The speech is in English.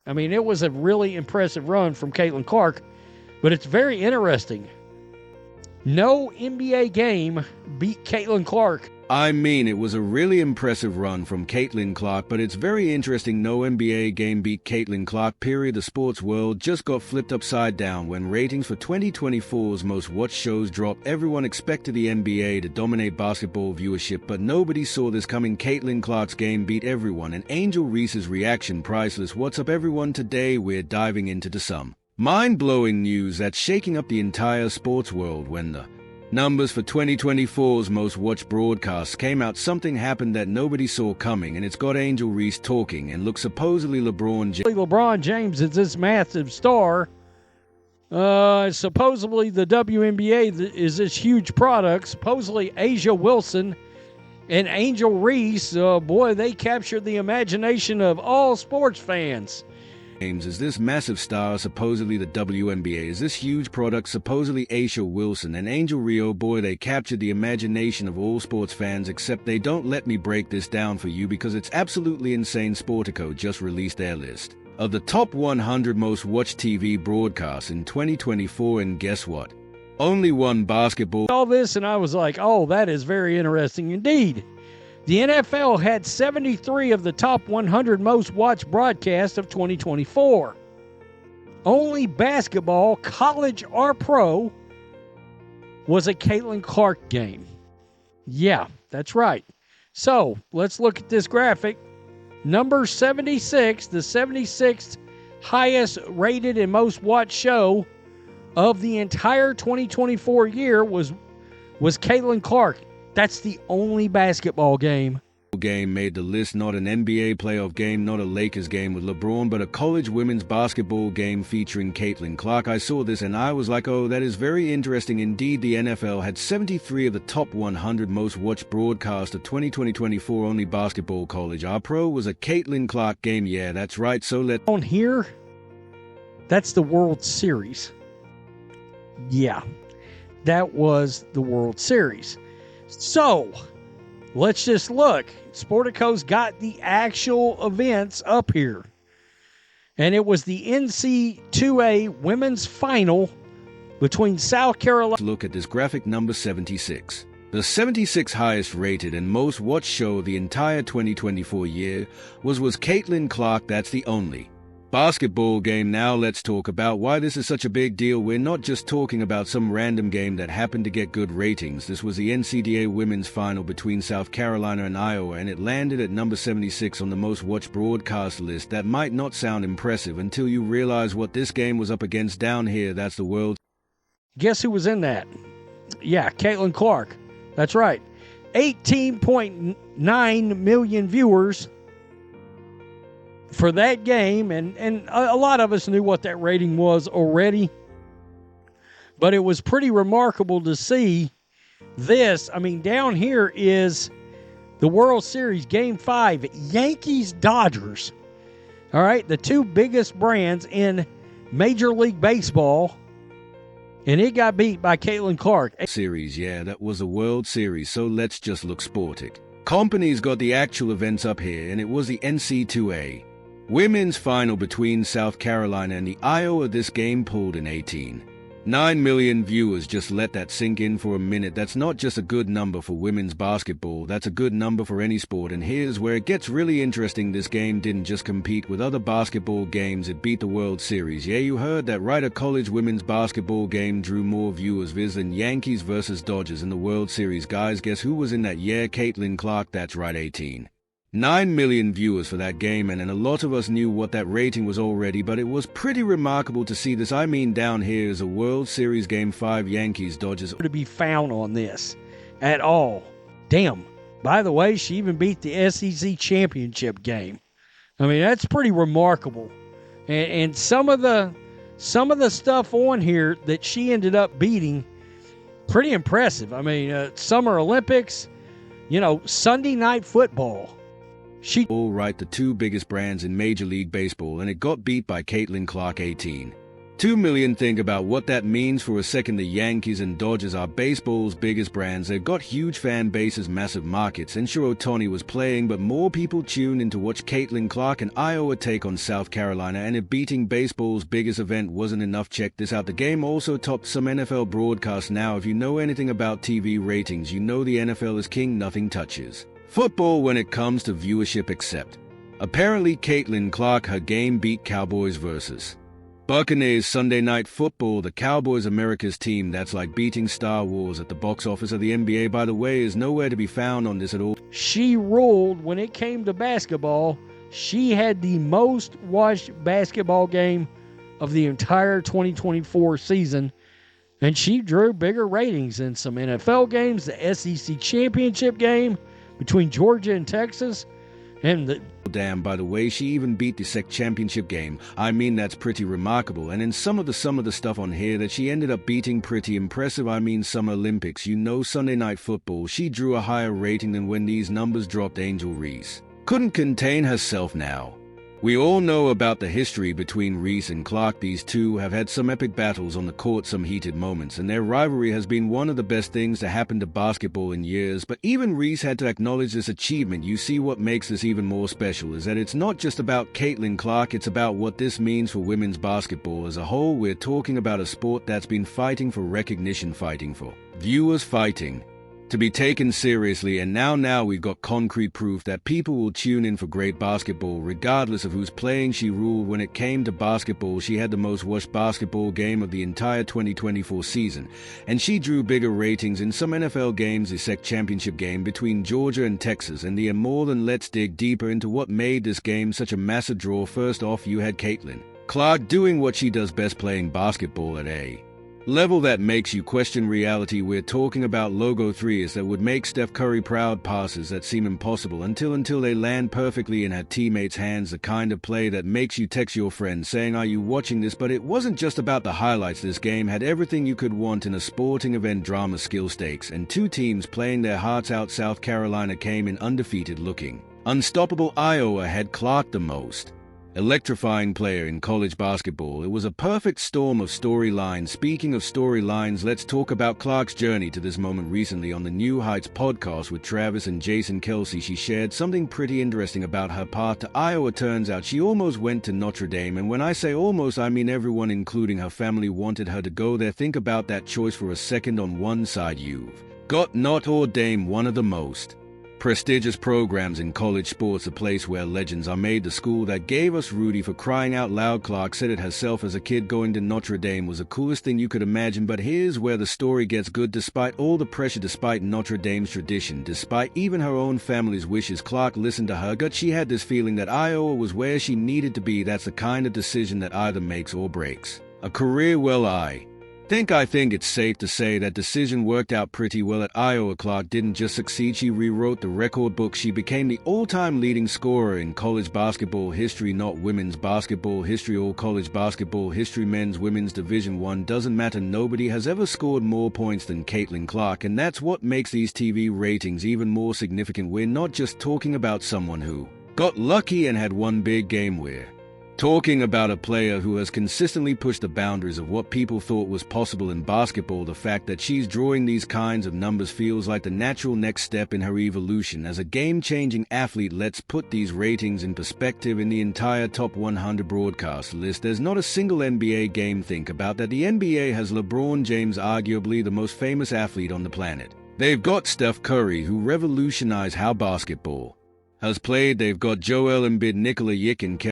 I mean, it was a really impressive run from Caitlin Clark, but it's very interesting. No NBA game beat Caitlin Clark. I mean, it was a really impressive run from Caitlin Clark, but it's very interesting no NBA game beat Caitlin Clark, period. The sports world just got flipped upside down when ratings for 2024's most watched shows dropped. Everyone expected the NBA to dominate basketball viewership, but nobody saw this coming. Caitlin Clark's game beat everyone, and Angel Reese's reaction priceless. What's up, everyone? Today we're diving into some mind-blowing news that's shaking up the entire sports world. When the numbers for 2024's most watched broadcasts came out, something happened that nobody saw coming, and it's got Angel Reese talking, and looks supposedly LeBron James is this massive star. Supposedly the WNBA is this huge product. Supposedly A'ja Wilson and Angel Reese, boy, they captured the imagination of all sports fans. James is this massive star, supposedly the WNBA is this huge product, supposedly A'ja Wilson and Angel Rio, boy, they captured the imagination of all sports fans, except they don't let me break this down for you because it's absolutely insane. Sportico just released their list of the top 100 most watched TV broadcasts in 2024, and guess what? Only one basketball. All this, and I was like, oh, that is very interesting indeed. The NFL had 73 of the top 100 most watched broadcasts of 2024. Only basketball, college or pro, was a Caitlin Clark game. Yeah, that's right. So, let's look at this graphic. Number 76, the 76th highest rated and most watched show of the entire 2024 year was Caitlin Clark. That's the only basketball game made the list, not an NBA playoff game, not a Lakers game with LeBron, but a college women's basketball game featuring Caitlin Clark. I saw this and I was like, oh, that is very interesting indeed. The NFL had 73 of the top 100 most watched broadcasts of 2024. Only basketball, college or pro, was a Caitlin Clark game. Yeah, that's right. So on here, that's the World Series. Yeah, that was the World Series. So, let's just look. Sportico's got the actual events up here. And it was the NC2A women's final between South Carolina. Look at this graphic, number 76. The 76th highest rated and most watched show of the entire 2024 year was Caitlin Clark. That's the only basketball game. Now let's talk about why this is such a big deal. We're not just talking about some random game that happened to get good ratings. This was the NCAA women's final between South Carolina and Iowa, and it landed at number 76 on the most watched broadcast list. That might not sound impressive until you realize what this game was up against down here. That's the world. Guess who was in that? Yeah, Caitlin Clark. That's right. 18.9 million viewers for that game, and a lot of us knew what that rating was already, but it was pretty remarkable to see this. I mean, down here is the World Series Game 5, Yankees-Dodgers. All right, the two biggest brands in Major League Baseball, and it got beat by Caitlin Clark. Series, yeah, that was a World Series, so let's just look sportic. Company's got the actual events up here, and it was the NC2A women's final between South Carolina and the Iowa. This game pulled in 18.9 million viewers. Just let that sink in for a minute. That's not just a good number for women's basketball, that's a good number for any sport. And here's where it gets really interesting. This game didn't just compete with other basketball games, it beat the World Series. Yeah, you heard that right. A college women's basketball game drew more viewers than Yankees versus Dodgers in the World Series. Guys, guess who was in that? Yeah, Caitlin Clark. That's right, 18.9 million viewers for that game, and a lot of us knew what that rating was already, but it was pretty remarkable to see this. I mean, down here is a World Series Game 5, Yankees-Dodgers. To be found on this at all. Damn. By the way, she even beat the SEC championship game. I mean, that's pretty remarkable. And some of the stuff on here that she ended up beating, pretty impressive. I mean, Summer Olympics, Sunday Night Football. All right, the two biggest brands in Major League Baseball, and it got beat by Caitlin Clark. 18.9 2 million. Think about what that means for a second. The Yankees and Dodgers are baseball's biggest brands. They've got huge fan bases, massive markets, and sure, Ohtani was playing, but more people tuned in to watch Caitlin Clark and Iowa take on South Carolina. And if beating baseball's biggest event wasn't enough, check this out. The game also topped some NFL broadcasts. Now, if you know anything about TV ratings, you know the NFL is king. Nothing touches football when it comes to viewership except, apparently, Caitlin Clark. Her game beat Cowboys versus Buccaneers Sunday Night Football. The Cowboys, America's team. That's like beating Star Wars at the box office of the NBA, by the way, is nowhere to be found on this at all. She ruled when it came to basketball. She had the most watched basketball game of the entire 2024 season, and she drew bigger ratings than some NFL games, the SEC championship game between Georgia and Texas, and the Damn, by the way, she even beat the SEC championship game. I mean, that's pretty remarkable. And in some of the stuff on here that she ended up beating, pretty impressive. I mean, Summer Olympics, you know, Sunday Night Football, she drew a higher rating than when these numbers dropped. Angel Reese couldn't contain herself now. We all know about the history between Reese and Clark. These two have had some epic battles on the court, some heated moments, and their rivalry has been one of the best things to happen to basketball in years. But even Reese had to acknowledge this achievement. You see, what makes this even more special is that it's not just about Caitlin Clark, it's about what this means for women's basketball as a whole. We're talking about a sport that's been fighting for recognition, fighting for viewers, fighting to be taken seriously, and now we've got concrete proof that people will tune in for great basketball regardless of who's playing. She ruled when it came to basketball. She had the most watched basketball game of the entire 2024 season, and she drew bigger ratings in some NFL games, the SEC championship game between Georgia and Texas, and the more than. Let's dig deeper into what made this game such a massive draw. First off, you had Caitlin Clark doing what she does best, playing basketball at a level that makes you question reality. We're talking about logo threes that would make Steph Curry proud, passes that seem impossible until they land perfectly in her teammates' hands, the kind of play that makes you text your friend saying, "Are you watching this?" But it wasn't just about the highlights. This game had everything you could want in a sporting event: drama, skill, stakes, and two teams playing their hearts out. South Carolina came in undefeated, looking unstoppable. Iowa had Clark, the most electrifying player in college basketball. It was a perfect storm of storylines. Speaking of storylines, let's talk about Clark's journey to this moment. Recently on the New Heights podcast with Travis and Jason Kelsey, she shared something pretty interesting about her path to Iowa. Turns out she almost went to Notre Dame, and when I say almost, I mean everyone, including her family, wanted her to go there. Think about that choice for a second. On one side, you've got Notre Dame, one of the most prestigious programs in college sports, a place where legends are made, the school that gave us Rudy, for crying out loud. Clark said it herself as a kid. Going to Notre Dame was the coolest thing you could imagine. But here's where the story gets good. Despite all the pressure, despite Notre Dame's tradition, despite even her own family's wishes, Clark listened to her gut. She had this feeling that Iowa was where she needed to be. That's the kind of decision that either makes or breaks a career. Well, I think it's safe to say that decision worked out pretty well at Iowa. Clark didn't just succeed, she rewrote the record book. She became the all-time leading scorer in college basketball history, not women's basketball history, all college basketball history, men's, women's, Division I, doesn't matter. Nobody has ever scored more points than Caitlin Clark, and that's what makes these TV ratings even more significant. We're not just talking about someone who got lucky and had one big game. We're talking about a player who has consistently pushed the boundaries of what people thought was possible in basketball. The fact that she's drawing these kinds of numbers feels like the natural next step in her evolution as a game-changing athlete. Let's put these ratings in perspective. In the entire top 100 broadcast list, there's not a single NBA game. Think about that. The NBA has LeBron James, arguably the most famous athlete on the planet. They've got Steph Curry, who revolutionized how basketball has played. They've got Joel Embiid, Nikola Jokic, and